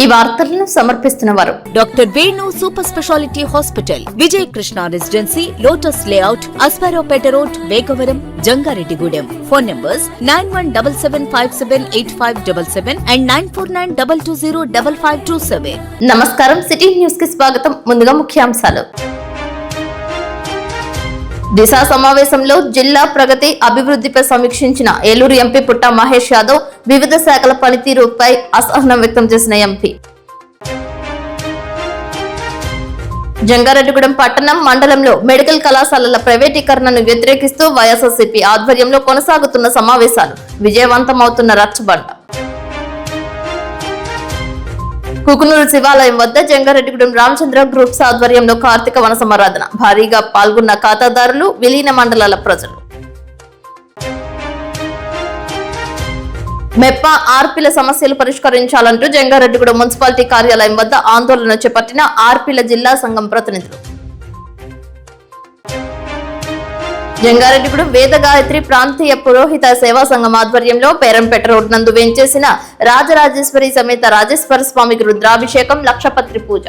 ఈ వార్తలను సమర్పిస్తున్నవారు doctor Venu super speciality hospital, Vijaya Krishna residency, lotus layout, Aswaraopeta road, Vegavaram, Jangareddygudem. Phone numbers 9177578577 and 9492205527. నమస్కారం. సిటీ న్యూస్ కి స్వాగతం. ముందుగా ముఖ్యాంశాలు. దిశ సమావేశంలో జిల్లా ప్రగతి అభివృద్ధిపై సమీక్షించిన ఏలూరు ఎంపీ పుట్ట మహేష్ యాదవ్ వివిధ శాఖల పనితీరుపై అసహనం వ్యక్తం చేసిన ఎంపీ. జంగారెడ్డిగూడెం పట్టణం మండలంలో మెడికల్ కళాశాలల ప్రైవేటీకరణను వ్యతిరేకిస్తూ వైఎస్ఆర్సీపీ ఆధ్వర్యంలో కొనసాగుతున్న సమావేశాలు విజయవంతమవుతున్న రచ్చబండ. కుకునూరు శివాలయం వద్ద జంగారెడ్డిగూడెం రామచంద్ర గ్రూప్స్ ఆధ్వర్యంలో కార్తీక వన సమారాధన. భారీగా పాల్గొన్న ఖాతాదారులు, విలీన మండలాల ప్రజలు. మెప్ప ఆర్పీల సమస్యలు పరిష్కరించాలంటూ జంగారెడ్డిగూడెం మున్సిపాలిటీ కార్యాలయం వద్ద ఆందోళన చేపట్టిన ఆర్పీల జిల్లా సంఘం ప్రతినిధులు. జంగారెడ్డిగూడెం వేద గాయత్రి ప్రాంతీయ పురోహిత సేవా సంఘం ఆధ్వర్యంలో పేరంపేట రోడ్ నందు వేంచేసిన రాజరాజేశ్వరి సమేత రాజేశ్వర స్వామికి రుద్రాభిషేకం, లక్షపత్రి పూజ.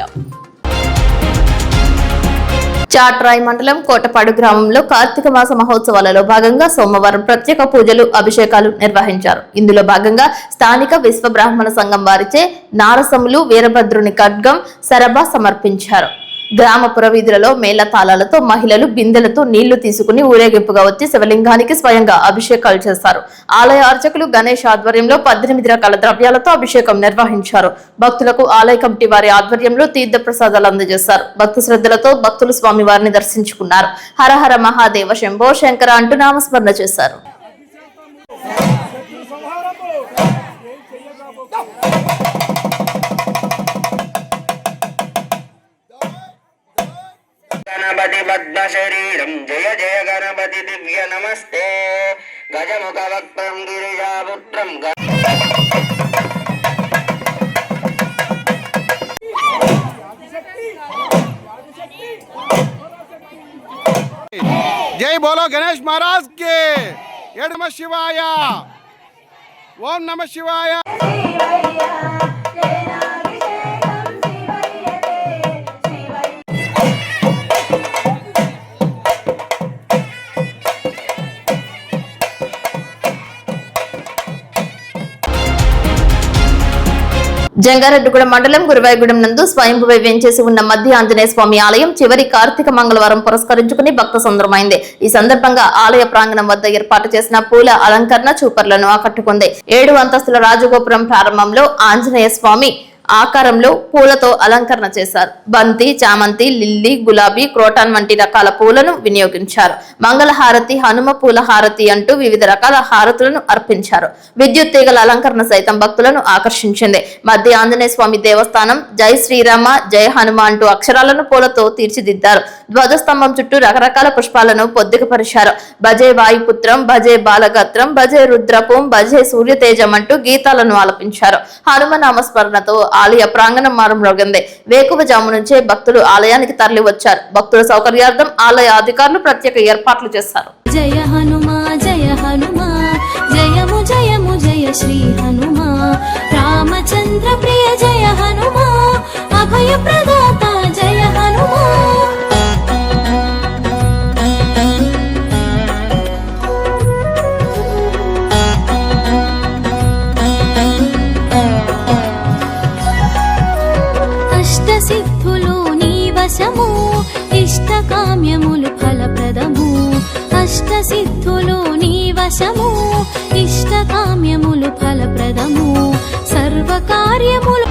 చాట్రాయ్ మండలం కోటపాడు గ్రామంలో కార్తీక మాస మహోత్సవాలలో భాగంగా సోమవారం ప్రత్యేక పూజలు, అభిషేకాలు నిర్వహించారు. ఇందులో భాగంగా స్థానిక విశ్వ బ్రాహ్మణ సంఘం వారిచే నారసములు, వీరభద్రుని ఖడ్గం, సరబ సమర్పించారు. గ్రామ పురవీధులలో మేళతాళాలతో మహిళలు బిందెలతో నీళ్లు తీసుకుని ఊరేగింపుగా వచ్చి శివలింగానికి స్వయంగా అభిషేకాలు చేశారు. ఆలయ అర్చకులు గణేష్ ఆధ్వర్యంలో 18 రకాల ద్రవ్యాలతో అభిషేకం నిర్వహించారు. భక్తులకు ఆలయ కమిటీ వారి ఆధ్వర్యంలో తీర్థ ప్రసాదాలు అందజేశారు. భక్తి శ్రద్ధలతో భక్తులు స్వామి వారిని దర్శించుకున్నారు. హరహర మహాదేవ శంభో శంకర అంటూ నామస్మరణ చేశారు. గణపతి పద్మ శరీరం జయ జయ గణపతి దివ్య నమస్తే గజముఖ వక్త్రం గిరిజాపుత్రం जय बोलो गणेश महाराज के जय नमः शिवाय, ओम नमः शिवाय. జంగారెడ్డిగూడెం మండలం గురువాయగూడెం నందు స్వయంభువై వేంచేసి ఉన్న మధ్య ఆంజనేయ స్వామి ఆలయం చివరి కార్తీక మంగళవారం పురస్కరించుకుని భక్త సంద్రమైంది. ఈ సందర్భంగా ఆలయ ప్రాంగణం వద్ద ఏర్పాటు చేసిన పూల అలంకరణ చూపర్లను ఆకట్టుకుంది. 7 అంతస్తుల రాజగోపురం ప్రారంభంలో ఆంజనేయ స్వామి ఆకారంలో పూలతో అలంకరణ చేశారు. బంతి, చామంతి, లిల్లీ, గులాబీ, క్రోటాన్ వంటి రకాల పూలను వినియోగించారు. మంగళహారతి, హనుమ పూల హారతి అంటూ వివిధ రకాల హారతులను అర్పించారు. విద్యుత్ తీగల అలంకరణ సైతం భక్తులను ఆకర్షించింది. మధ్య ఆంజనేయ స్వామి దేవస్థానం జై శ్రీరామ, జై హనుమ అంటూ అక్షరాలను పూలతో తీర్చిదిద్దారు. ధ్వజస్తంభం చుట్టూ రకరకాల పుష్పాలను పొద్దుకపరిచారు. భజే వాయుపుత్రం, భజే బాలగత్రం, భజే రుద్రపూం, భజే సూర్యతేజం అంటూ గీతాలను ఆలపించారు. హనుమ నామస్మరణతో ఆలయ ప్రాంగణం మారుమ్రోగింది. వేకువజాము నుంచే భక్తులు ఆలయానికి తరలి వచ్చారు. భక్తుల సౌకర్యార్థం ఆలయ అధికారులు ప్రత్యేక ఏర్పాట్లు చేశారు. జయ హనుమా జయ హనుమా, జయము జయము జయ శ్రీ హనుమా, రామచంద్ర ప్రియ జయ హనుమా, అభయ ప్రదాత జయ హనుమా. సిద్ధులు నీ వశము, ఇష్ట కామ్యములు ఫలప్రదము. అష్ట సిద్ధులు నీ వశము, ఇష్ట కామ్యములు ఫలప్రదము. సర్వ కార్యములు.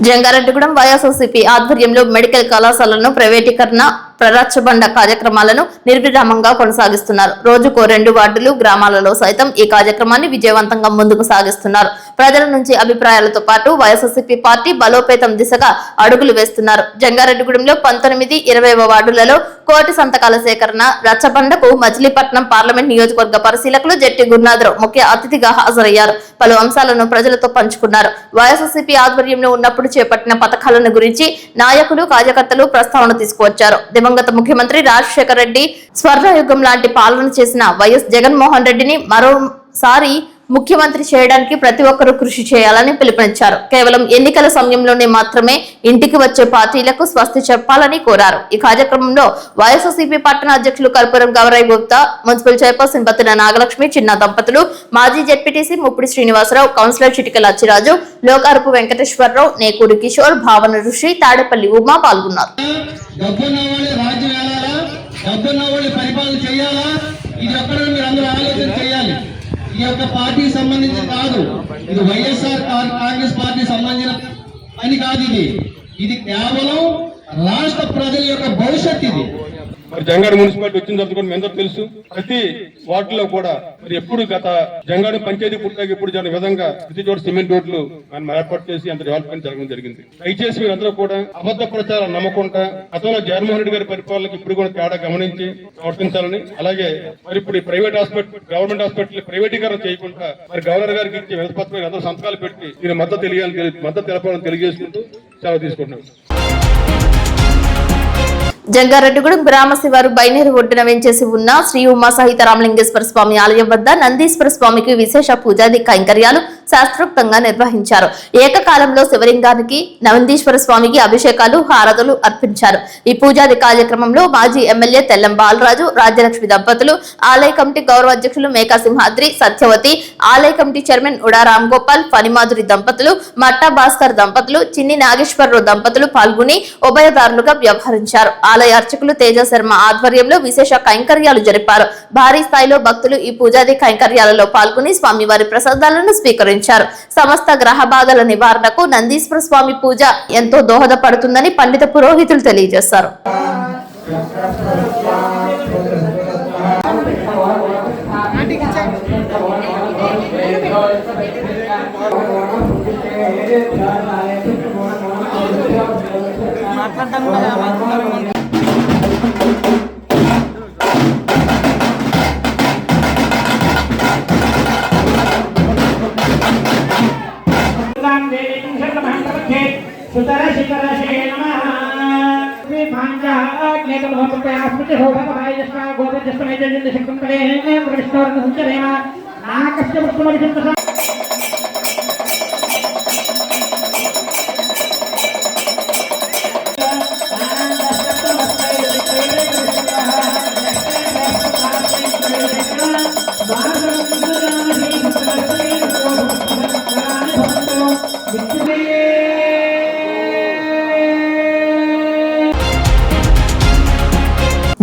జంగారెడ్డిగూడెం వైఎస్ఆర్సీపీ ఆధ్వర్యంలో మెడికల్ కళాశాలను ప్రైవేటీకరణ ప్రరచ్చబండ కార్యక్రమాలను నిర్విరామంగా కొనసాగిస్తున్నారు. రోజుకో 2 వార్డులు, గ్రామాలలో సైతం ఈ కార్యక్రమాన్ని విజయవంతంగా ముందుకు సాగిస్తున్నారు. ప్రజల నుంచి అభిప్రాయాలతో పాటు వైఎస్ఆర్సీపీ పార్టీ బలోపేతం దిశగా అడుగులు వేస్తున్నారు. జంగారెడ్డిగూడెంలో 19, 20వ వార్డులలో 1 కోటి సంతకాల సేకరణ రచ్చబండకు మచిలీపట్నం పార్లమెంట్ నియోజకవర్గ పరిశీలకులు జెట్టి గురునాథరావు ముఖ్య అతిథిగా హాజరయ్యారు. పలు అంశాలను ప్రజలతో పంచుకున్నారు. వైఎస్ఆర్సీపీ ఆధ్వర్యంలో ఉన్నప్పుడు చేపట్టిన పథకాలను గురించి నాయకులు, కార్యకర్తలు ప్రస్తావన తీసుకువచ్చారు. దివంగత ముఖ్యమంత్రి రాజశేఖర రెడ్డి స్వర్ణయుగం లాంటి పాలన చేసిన వైఎస్ జగన్మోహన్ రెడ్డిని మరోసారి ముఖ్యమంత్రి చేయడానికి ప్రతి ఒక్కరూ కృషి చేయాలని పిలుపునిచ్చారు. కేవలం ఎన్నికల సమయంలోనే మాత్రమే ఇంటికి వచ్చే పార్టీలకు స్వస్తి చెప్పాలని కోరారు. ఈ కార్యక్రమంలో వైఎస్ఆర్సీపీ పట్టణ అధ్యక్షులు కర్పూరం గౌరయ్య గుప్తా, మున్సిపల్ చైర్పర్సన్ బత్తిన నాగలక్ష్మి, చిన్న దంపతులు, మాజీ జెడ్పీటీసీ ముప్పిడి శ్రీనివాసరావు, కౌన్సిలర్ చిటికల అచ్చిరాజు, లోకారపు వెంకటేశ్వరరావు, నేకూరి కిషోర్, భావన ఋషి, తాడేపల్లి ఉమా పాల్గొన్నారు. పరిపాలన చేయాలా? ఇది ఒక్కడ మీరు అందరూ ఆలోచన చేయాలి. ఈ యొక్క పార్టీకి సంబంధించి కాదు, ఇది వైఎస్ఆర్ కాంగ్రెస్ పార్టీ సంబంధించిన పని కాదు. ఇది కేవలం రాష్ట్ర ప్రజల యొక్క భవిష్యత్. ఇది మరి జంగాడ మున్సిపాలిటీ వచ్చిన తర్వాత కూడా మీ అందరూ తెలుసు, ప్రతి వార్డులో కూడా మరి ఎప్పుడు గత జంగాడ పంచాయతీ పూర్తిగా ఇప్పుడు జరిగిన విధంగా ప్రతి చోట సిమెంట్ రోడ్లు మనం ఏర్పాటు చేసి అంత డెవలప్మెంట్ జరగడం జరిగింది. దయచేసి మీరందరూ కూడా అబద్ధ ప్రచారం నమ్మకుండా గతంలో జగన్మోహన్ రెడ్డి గారి పరిపాలనకి ఇప్పుడు కూడా తేడా గమనించి ప్రవర్తించాలని, అలాగే మరి ఇప్పుడు ప్రైవేట్ హాస్పిటల్, గవర్నమెంట్ హాస్పిటల్ ప్రైవేటీకరణ చేయకుండా మరి గవర్నర్ గారికి ఇచ్చే వినతిపత్రం అందరూ సంతకాలు పెట్టి మీరు మద్దతు తెలపాలని తెలియజేసుకుంటూ సెలవు తీసుకుంటున్నాం. జంగారెడ్డిగూడెం గ్రామ శివారు బైనేరు ఒడ్డున వెంచేసి ఉన్న శ్రీ ఉమా సహిత రామలింగేశ్వర స్వామి ఆలయం వద్ద నందీశ్వర స్వామికి విశేష పూజాది కైంకర్యాలు శాస్త్రోక్తంగా నిర్వహించారు. ఏకకాలంలో శివలింగానికి, నందీశ్వర స్వామికి అభిషేకాలు, హారతులు అర్పించారు. ఈ పూజాది కార్యక్రమంలో మాజీ ఎమ్మెల్యే తెల్లం బాలరాజు, రాజ్యలక్ష్మి దంపతులు, ఆలయ కమిటీ గౌరవ అధ్యక్షులు మేకా సింహాద్రి, సత్యవతి, ఆలయ కమిటీ చైర్మన్ ఉడా రామ్ గోపాల్, ఫణిమాధురి దంపతులు, మట్టా భాస్కర్ దంపతులు, చిన్ని నాగేశ్వరరావు దంపతులు పాల్గొని ఉభయదారులుగా వ్యవహరించారు. ఆలయ అర్చకులు తేజ శర్మ ఆధ్వర్యంలో విశేష కైంకర్యాలు జరిపారు. భారీ స్థాయిలో భక్తులు ఈ పూజాది కైంకర్యాలలో పాల్గొని స్వామివారి ప్రసాదాలను స్వీకరించారు. సమస్త గ్రహ బాధల నివారణకు నందీశ్వర స్వామి పూజ ఎంతో దోహదపడుతుందని పండిత పురోహితులు తెలియజేశారు.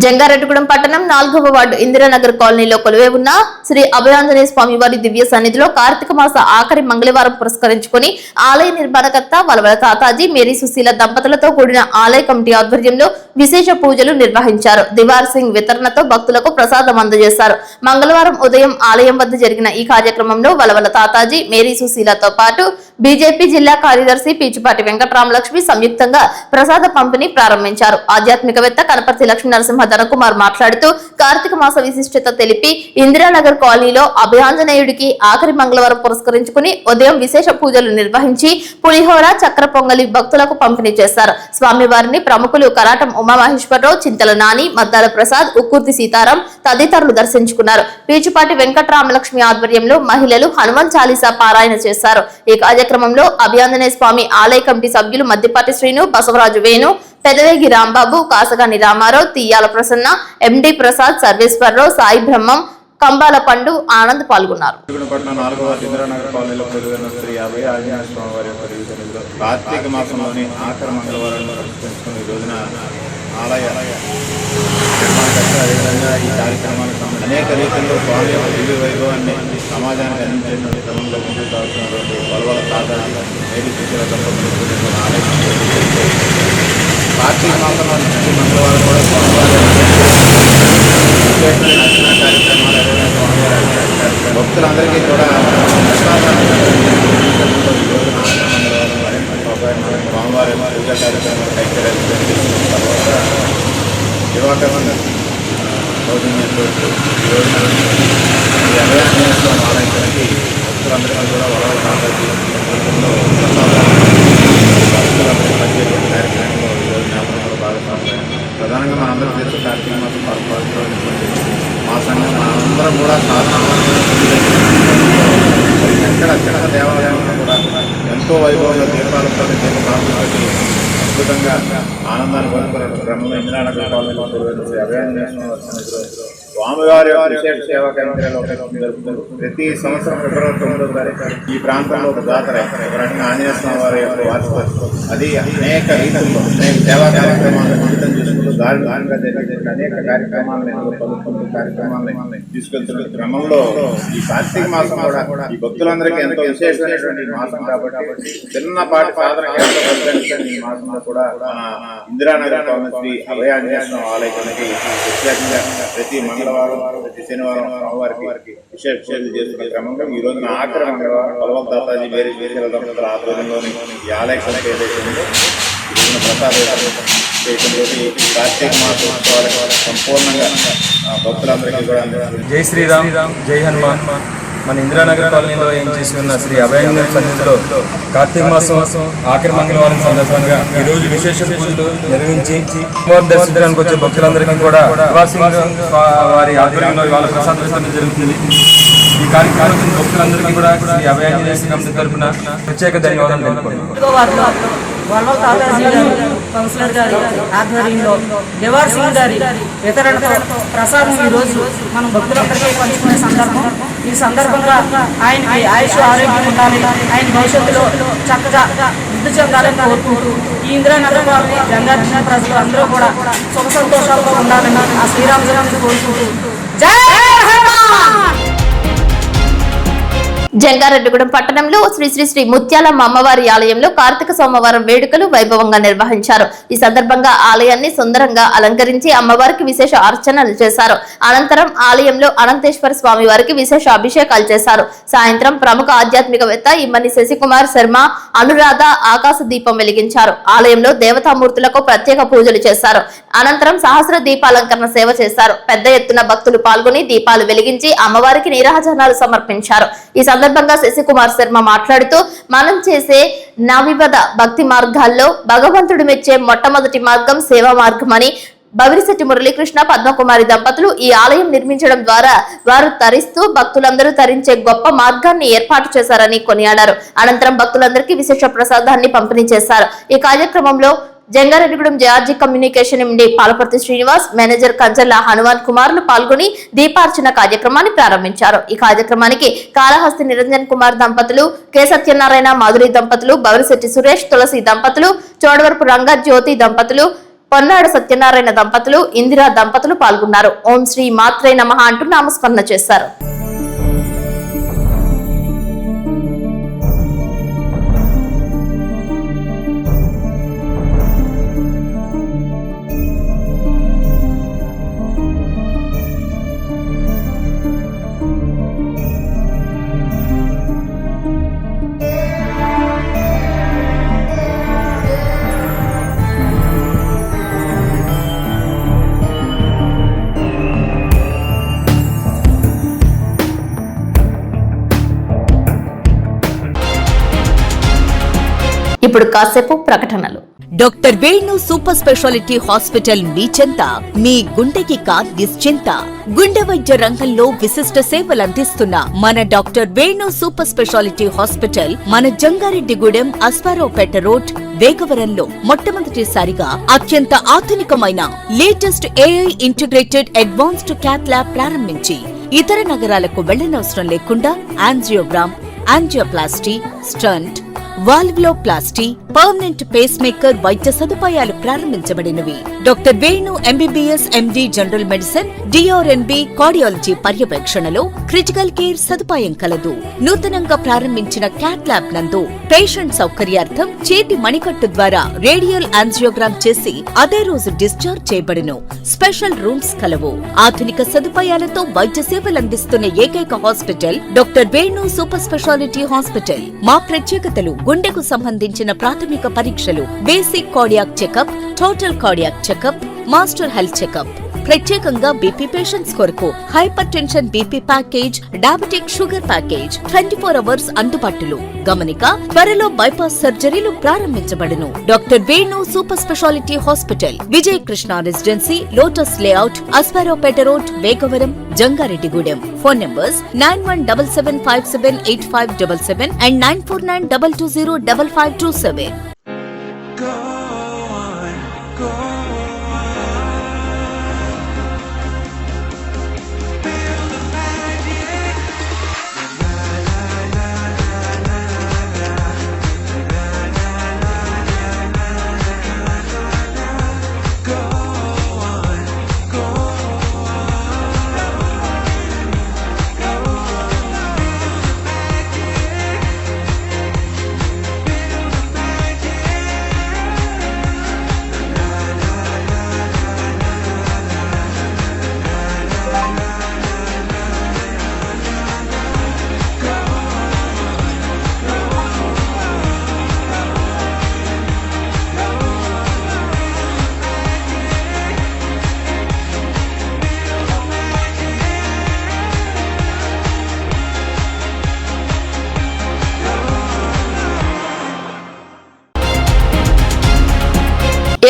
జంగారెడ్డిగూడెం పట్టణం 4వ వార్డు ఇందిరానగర్ కాలనీలో కొలువై ఉన్న శ్రీ అభయాంజనేయ స్వామి వారి దివ్య సన్నిధిలో కార్తీక మాస ఆఖరి మంగళవారం పురస్కరించుకుని ఆలయ నిర్మాణకర్త వలవల తాతాజీ, మేరీ సుశీల దంపతులతో కూడిన ఆలయ కమిటీ ఆధ్వర్యంలో విశేష పూజలు నిర్వహించారు. దివార్ సింగ్ వితరణతో భక్తులకు ప్రసాదం అందజేశారు. మంగళవారం ఉదయం ఆలయం వద్ద జరిగిన ఈ కార్యక్రమంలో వలవల తాతాజీ, మేరీ సుశీలతో పాటు బీజేపీ జిల్లా కార్యదర్శి పీచుపాటి వెంకటరామలక్ష్మి సంయుక్తంగా ప్రసాద పంపిణీ ప్రారంభించారు. ఆధ్యాత్మికవేత్త కనపర్తి లక్ష్మీ నరసింహ ధనకుమార్ మాట్లాడుతూ కార్తీక మాస విశిష్టత తెలిపి ఇందిరానగర్ కాలనీలో అభయాంజనేయుడికి ఆఖరి మంగళవారం పురస్కరించుకుని ఉదయం విశేష పూజలు నిర్వహించి పులిహోర, చక్ర పొంగలి భక్తులకు పంపిణీ చేశారు. స్వామివారిని ప్రముఖులు కరాటం ఉమామహేశ్వరరావు, చింతల నాని, మద్దాల ప్రసాద్, ఉక్కుర్తి సీతారాం తదితరులు దర్శించుకున్నారు. పీచుపాటి వెంకటరామలక్ష్మి ఆధ్వర్యంలో మహిళలు హనుమాన్ చాలీసా పారాయణ చేశారు. ఈ కార్యక్రమంలో అభయాంజనేయ స్వామి ఆలయ కమిటీ సభ్యులు మద్దిపాటి శ్రీను, బసవరాజు వేణు, పెదవేగి రాంబాబు, కాసగాని రామారావు, తీయాల ప్రసన్న, ఎండి ప్రసాద్, సర్వేశ్వరరావు, సాయి బ్రహ్మం, కంబాల పండు, ఆనంద్ పాల్గొన్నారు. కార్తీక మాసంలోని ఆఖరి మంగళవారంలో ఈ రోజున ఆలయ నిర్మాణకర్త అదేవిధంగా ఈ కార్యక్రమానికి సంబంధించి అనేక రీతిలో స్వామి యొక్క దివ్య వైభవాన్ని సమాజానికి అందించేటువంటి క్రమంలో ముందుకు సాగుతున్నటువంటి వలవల తాతాజీ, మేరీ సుశీల దంపతులు ఆలయం కార్తీక మాసంలో ప్రతి మంగళవారం కూడా స్వామివారి నచ్చిన కార్యక్రమాలు అదేవిధంగా స్వామివారి భక్తులందరికీ కూడా స్వామివారి పూజా కార్యక్రమాలు కైకర్యాలు తర్వాత దివాకరణ భోజనం చేసుకోవచ్చు. ఈ రోజున ఈ అభయాంజనేయ స్వామి ఆలయానికి భక్తులందరికీ కూడా వలవల తాతాజీ భక్తులందరికీ మధ్య కార్యక్రమంలో ఈ రోజు జ్ఞాపకంలో భాగస్వామ్యం. ప్రధానంగా మనందరూ తెలుసు కార్తీక మాసం పాల్గొనేటువంటి మా సంఘం మనందరం కూడా సాధారణ ఇక్కడ చిన్న దేవాలయంలో కూడా ఎంతో వైభవంగా దీపాలతో దీపాలతోటి అద్భుతంగా ఆనందాన్ని పొందుతున్నారు. బ్రహ్మ ఇంద్రానగర్ కాలనీలో శ్రీ అభయాంజనేయ స్వామివారి విశేష సేవా కేంద్రాలు జరుపుతారు. ప్రతి సంవత్సరం ఫిబ్రవరి 9వ తారీఖు ఈ ప్రాంతంలో ఒక జాతర, ఒక రకంగా ఆంజనేయ స్వామి వారి యొక్క వార్షికోత్సవం. అది అనేక రీతుల్లో అనేక సేవా కార్యక్రమాలను విడుదల చేసుకుంటూ దారుణంగా జరిగే అనేక కార్యక్రమాలను తీసుకెళ్తున్న క్రమంలో ఈ కార్తీక మాసం కూడా ఈ భక్తులందరికీ ఎంతో విశేషమైనటువంటి మాసం కాబట్టి చిన్నపాటి సాధన ఈ మాసంలో కూడా మన ఇందిరానగర్ శ్రీ అభయాంజనేయ స్వామి ఆలయానికి ప్రత్యేకంగా ప్రతి మంగళవారం ప్రతి శనివారం స్వామివారికి విశేష పూజలు చేస్తున్న క్రమంలో ఈ రోజున ఆఖరి మంగళవారం కలవల్ దాతాజీ వేరే దంపతుల ఆధ్వర్యంలోని ఈ ఆలయ కమిటీ ఏదైతే ఉందో ఈ రోజున ప్రసాద చేయడంతో కార్తీక మాసోత్సవాలకు సంపూర్ణంగా భక్తులందరికీ కూడా జై శ్రీరామ్, జై హనుమాన్. మన ఇందిరానగర్ కాలనీలో ఏం చేసి ఉన్న శ్రీ అభయాంజనేయ సన్నిధిలో కార్తీక మాసం ఆఖరి మంగళవారం సందర్భంగా ఈ రోజు విశేష పూజలు నిర్వహించి దర్శించడానికి వచ్చే భక్తులందరికీ కూడా వారి ఆధ్వర్యంలో వాళ్ళ ప్రసాద వితరణ జరుగుతుంది. ఈ కార్యక్రమం భక్తులందరికీ కూడా శ్రీ అభయాంజనేయ కమిటీ తరఫున ప్రత్యేక ధన్యవాదాలు తెలుపుతున్నాను. వల్లభ తాతాజీ గారు కౌన్సిలర్ గారి ఆధ్వర్యంలో దేవార్ సింగ్ గారి వితరణతో ప్రసాదం ఈ రోజు మనం భక్తులందరికీ పంచుకునే సందర్భం. ఈ సందర్భంగా ఆయనకి ఆయుష్ ఆరోగ్యం ఉండాలి, ఆయన భవిష్యత్తులో చక్కగా వృద్ధి చెందాలని కోరుకుంటూ ఈ ఇందిరానగర్ వారిని గంగాధర ప్రజలు అందరూ కూడా సుఖ సంతోషాలతో ఉండాలని ఆ శ్రీరామచంద్రుని కోరుకుంటూ జై హనుమాన్. జంగారెడ్డిగూడెం పట్టణంలో శ్రీ శ్రీ శ్రీ ముత్యాలమ్మ అమ్మవారి ఆలయంలో కార్తీక సోమవారం వేడుకలు వైభవంగా నిర్వహించారు. ఈ సందర్భంగా ఆలయాన్ని సుందరంగా అలంకరించి అమ్మవారికి విశేష అర్చనలు చేశారు. అనంతరం ఆలయంలో అనంతేశ్వర స్వామి వారికి విశేష అభిషేకాలు చేశారు. సాయంత్రం ప్రముఖ ఆధ్యాత్మికవేత్త ఇమ్మని శశికుమార్ శర్మ అనురాధ ఆకాశ దీపం వెలిగించారు. ఆలయంలో దేవతామూర్తులకు ప్రత్యేక పూజలు చేశారు. అనంతరం సహస్ర దీపాలంకరణ సేవ చేశారు. పెద్ద ఎత్తున భక్తులు పాల్గొని దీపాలు వెలిగించి అమ్మవారికి నీరాజనాలు సమర్పించారు. ఈ సందర్భంగా శశికుమార్ శర్మ మాట్లాడుతూ మనం చేసే నవివద భక్తి మార్గాల్లో భగవంతుడు మెచ్చే మొట్టమొదటి మార్గం సేవా మార్గమని బవిరిశెట్టి మురళీకృష్ణ పద్మకుమారి దంపతులు ఈ ఆలయం నిర్మించడం ద్వారా వారు తరిస్తూ భక్తులందరూ తరించే గొప్ప మార్గాన్ని ఏర్పాటు చేశారని కొనియాడారు. అనంతరం భక్తులందరికీ విశేష ప్రసాదాన్ని పంపిణీ చేశారు. ఈ కార్యక్రమంలో Jangareddygudem JRG communication MD Palaparthi Srinivas, manager Kancharla Hanuman కుమార్లు పాల్గొని దీపార్చన కార్యక్రమాన్ని ప్రారంభించారు. ఈ కార్యక్రమానికి కాళహస్తి నిరంజన్ కుమార్ దంపతులు, కె సత్యనారాయణ మాధురి దంపతులు, బవిరిశెట్టి సురేష్ తులసి దంపతులు, చోడవరపు రంగా జ్యోతి దంపతులు, పొన్నాడు సత్యనారాయణ దంపతులు, ఇందిరా దంపతులు పాల్గొన్నారు. ఓం శ్రీ మాత్రే నమః అంటూ నామస్మరణ చేశారు. ఇప్పుడు కాసేపు ప్రకటనలు. Doctor Venu super speciality hospital మీ చెంత. మీ గుండెకి నిశ్చింత. గుండె వైద్య రంగంలో విశిష్ట సేవలందిస్తున్న మన doctor Venu super speciality hospital మన జంగారెడ్డిగూడెం అస్పారావుపేట రోడ్ వేగవరంలో మొట్టమొదటిసారిగా అత్యంత ఆధునికమైన latest AI integrated advanced cath lab ప్రారంభించి ఇతర నగరాలకు వెళ్లనవసరం లేకుండా angiogram, angioplasty, stent, valvuloplasty, permanent pacemaker వైద్య సదుపాయాలు ప్రారంభించబడినవి. Doctor Venu MBBS MD general medicine, DRNB cardiology పర్యవేక్షణలో క్రిటికల్ కేర్ సదుపాయం కలదు. నూతనంగా ప్రారంభించిన క్యాట్ ల్యాబ్ నందు పేషెంట్ సౌకర్యార్థం చేతి మణికట్టు ద్వారా రేడియల్ యాంజియోగ్రామ్ చేసి అదే రోజు డిశ్చార్జ్ చేయబడును. స్పెషల్ రూమ్స్ కలవు. ఆధునిక సదుపాయాలతో వైద్య సేవలందిస్తున్న ఏకైక hospital doctor Venu super speciality hospital. మా ప్రత్యేకతలు: గుండెకు సంబంధించిన ప్రాథమిక పరీక్షలు, basic cardiac checkup, total cardiac checkup, master health checkup, ప్రత్యేకంగా బీపీ పేషెంట్స్ కొరకు hypertension BP package, diabetic sugar package 24 hours అందుబాటులో. గమనిక, త్వరలో బైపాస్ సర్జరీలు ప్రారంభించబడును. Doctor Venu super speciality hospital, Vijaya Krishna residency, lotus layout, Aswaraopeta road, Vegavaram, Jangareddygudem. Phone numbers 9177578577 and 9492205527.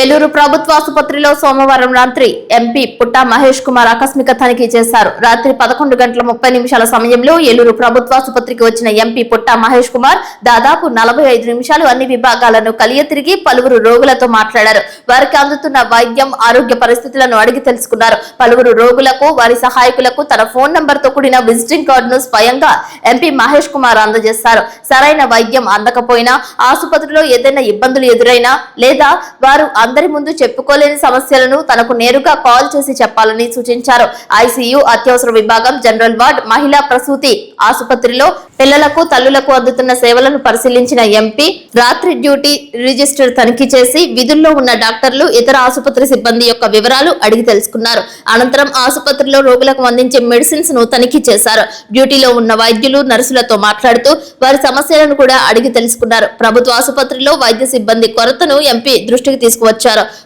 Eluru ప్రభుత్వ ఆసుపత్రిలో సోమవారం రాత్రి ఎంపీ పుట్టా మహేష్ కుమార్ ఆకస్మిక తనిఖీ చేశారు. రాత్రి 11:30 సమయంలో ఏలూరు ప్రభుత్వ ఆసుపత్రికి వచ్చిన ఎంపీ పుట్టా మహేష్ కుమార్ దాదాపు 45 నిమిషాలు అన్ని విభాగాలను కలియతిరిగి పలువురు రోగులతో మాట్లాడారు. వారికి అందుతున్న వైద్యం, ఆరోగ్య పరిస్థితులను అడిగి తెలుసుకున్నారు. పలువురు రోగులకు, వారి సహాయకులకు తన ఫోన్ నంబర్ తో కూడిన విజిటింగ్ కార్డును స్వయంగా ఎంపీ మహేష్ కుమార్ అందజేశారు. సరైన వైద్యం అందకపోయినా, ఆసుపత్రిలో ఏదైనా ఇబ్బందులు ఎదురైనా లేదా వారు అందరి ముందు చెప్పుకోలేని సమస్యలను తనకు నేరుగా కాల్ చేసి చెప్పాలని సూచించారు. ఐసీయూ, అత్యవసర విభాగం, జనరల్ వార్డ్, మహిళా ప్రసూతి ఆసుపత్రిలో పిల్లలకు, తల్లులకు అందుతున్న సేవలను పరిశీలించిన ఎంపీ రాత్రి డ్యూటీ రిజిస్టర్ తనిఖీ చేసి విధుల్లో ఉన్న డాక్టర్లు, ఇతర ఆసుపత్రి సిబ్బంది యొక్క వివరాలు అడిగి తెలుసుకున్నారు. అనంతరం ఆసుపత్రిలో రోగులకు అందించే మెడిసిన్స్ ను తనిఖీ చేశారు. డ్యూటీలో ఉన్న వైద్యులు, నర్సులతో మాట్లాడుతూ వారి సమస్యలను కూడా అడిగి తెలుసుకున్నారు. ప్రభుత్వ ఆసుపత్రిలో వైద్య సిబ్బంది కొరతను ఎంపీ దృష్టికి తీసుకువచ్చారు.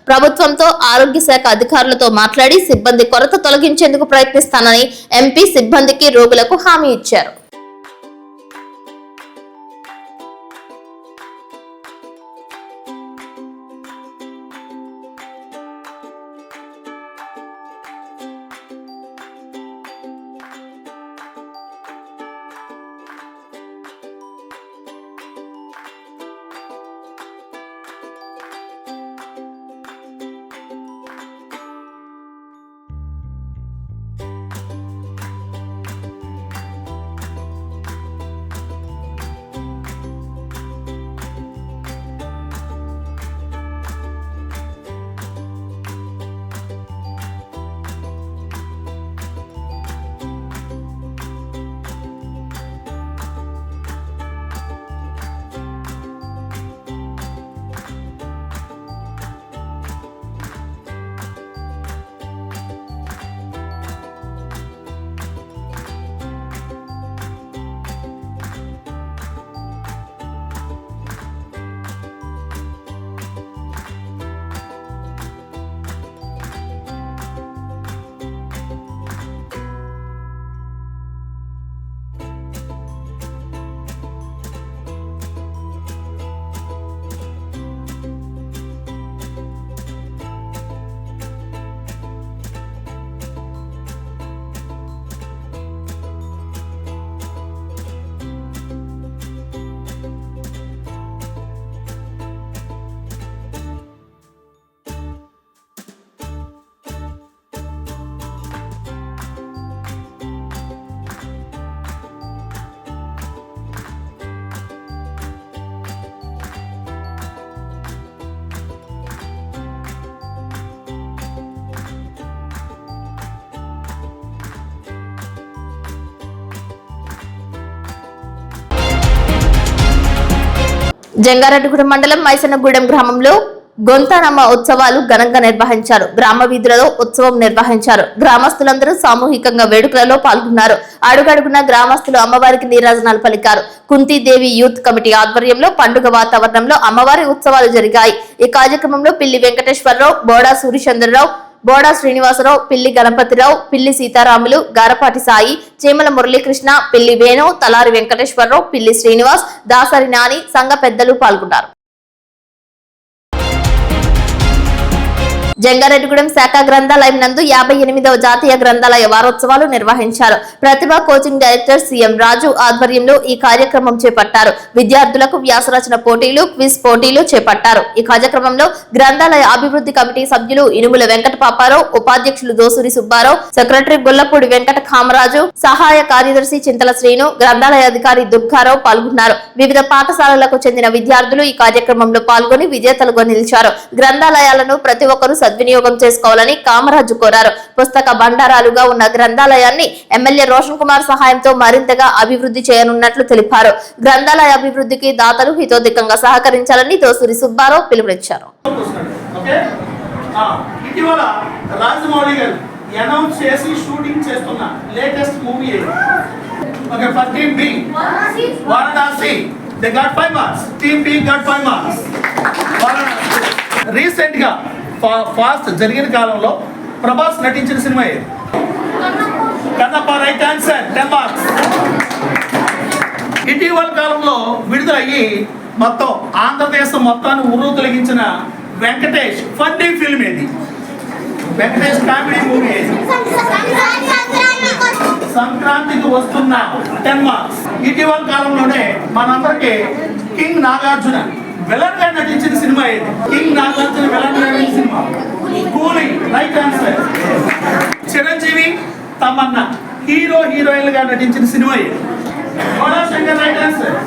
ప్రభుత్వంతో, ఆరోగ్య శాఖ అధికారులతో మాట్లాడి సిబ్బంది కొరత తొలగించేందుకు ప్రయత్నిస్తానని ఎంపీ సిబ్బందికి, రోగులకు హామీ ఇచ్చారు. జంగారెడ్డిగూడెం మండలం మైసన్నగూడెం గ్రామంలో గొంతానమ్మ ఉత్సవాలు ఘనంగా నిర్వహించారు. గ్రామ వీధులలో ఉత్సవం నిర్వహించారు. గ్రామస్తులందరూ సామూహికంగా వేడుకలలో పాల్గొన్నారు. అడుగడుగున గ్రామస్తులు అమ్మవారికి నీరాజనాలు పలికారు. కుంతీదేవి యూత్ కమిటీ ఆధ్వర్యంలో పండుగ వాతావరణంలో అమ్మవారి ఉత్సవాలు జరిగాయి. ఈ కార్యక్రమంలో పిల్లి వెంకటేశ్వరరావు, బోడా సూర్యచంద్రరావు, బోడా శ్రీనివాసరావు, పిల్లి గణపతిరావు, పిల్లి సీతారాములు, గారపాటి సాయి, చీమల మురళీకృష్ణ, పిల్లి వేణు, తలారి వెంకటేశ్వరరావు, పిల్లి శ్రీనివాస్, దాసరి నాని, సంఘ పెద్దలు పాల్గొన్నారు. జంగారెడ్డిగూడెం శాఖ గ్రంథాలయం నందు 58వ జాతీయ గ్రంథాలయ వారోత్సవాలు నిర్వహించారు. ప్రతిభ కోచింగ్ డైరెక్టర్ సిఎం రాజు ఆధ్వర్యంలో ఈ కార్యక్రమం చేపట్టారు. విద్యార్థులకు వ్యాసరచన పోటీలు, క్విజ్ పోటీలు చేపట్టారు. ఈ కార్యక్రమంలో గ్రంథాలయ అభివృద్ధి కమిటీ సభ్యులు ఇనుముల వెంకట పాపారావు, ఉపాధ్యక్షులు దోసూరి సుబ్బారావు, సెక్రటరీ గొల్లపూడి వెంకట కామరాజు, సహాయ కార్యదర్శి చింతల శ్రీను, గ్రంథాలయ అధికారి దుర్గారావు పాల్గొన్నారు. వివిధ పాఠశాలలకు చెందిన విద్యార్థులు ఈ కార్యక్రమంలో పాల్గొని విజేతలుగా నిలిచారు. గ్రంథాలయాలను ప్రతి ఒక్కరూ సద్వినియోగం చేసుకోవాలని కామరాజు కోరారు. పుస్తక బండారాలుగా ఉన్న గ్రంథాలయాన్ని ఎమ్మెల్యే రోషన్ కుమార్ సహాయంతో మరింతగా అభివృద్ధి చేయనున్నట్లు తెలిపారు. గ్రంథాలయ అభివృద్ధికి దాతలు హితోధికంగా సహకరించాలని దోసూరి సుబ్బారావు పిలుపునిచ్చారు. ఇటీవల రాజమౌళి గారు అనౌన్స్ చేసి షూటింగ్ చేస్తున్న latest movie okay for team B Varanasi they got 5 marks. Team B got 5 marks. Recent గా ఫాస్ట్ జరిగిన కాలంలో ప్రభాస్ నటించిన సినిమా ఏది? కన్నప్ప. Right answer, 10 marks. ఇటీవల కాలంలో విడుదలయ్యి మొత్తం ఆంధ్రదేశం మొత్తాన్ని ఉర్రు తొలగించిన వెంకటేష్ ఫన్నీ ఫిల్మ్ ఏది? వెంకటేష్ కామెడీ మూవీ ఏది? సంక్రాంతికి వస్తున్న 10 మార్క్స్. ఇటీవల కాలంలోనే మనందరికీ కింగ్ నాగార్జున విలన్ గా నటించిన సినిమా ఏది? కింగ్ నాగార్జున విలన్ గా నటించిన సినిమా Coolie. Right answer. Chiranjeevi Tamannaah heroine గా నటించిన సినిమా ఏది? Shankar. Right answer.